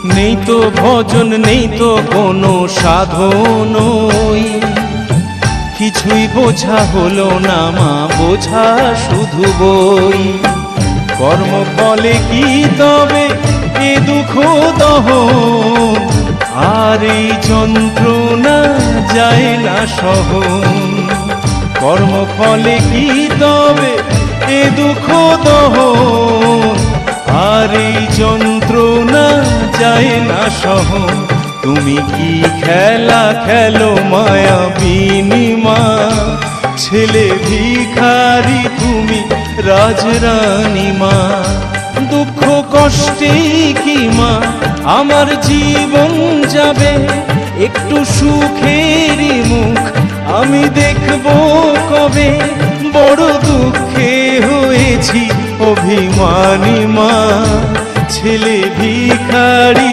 নেই তো ভজন নেই তো কোনো সাধন, কিছুই বোঝা হলো না মা, বোঝা শুধু বই। কর্মফলে কি তবে এ দুঃখ দহন, আর এই যন্ত্রণা যায় না সহন। কর্মফলে কি তবে এ দুঃখ দহন, আর এই যন্ত্রণা যায় না সহন। তুমি কি খেলা খেলো মায়াবিনী মা, ছেলে ভিখারি তুমি রাজরানী মা। দুঃখ কষ্টে কি মা আমার জীবন যাবে, একটু সুখেরই মুখ আমি দেখব কবে। বড় দুঃখে হয়েছি অভিমানী মা, ছেলে ভিখারি।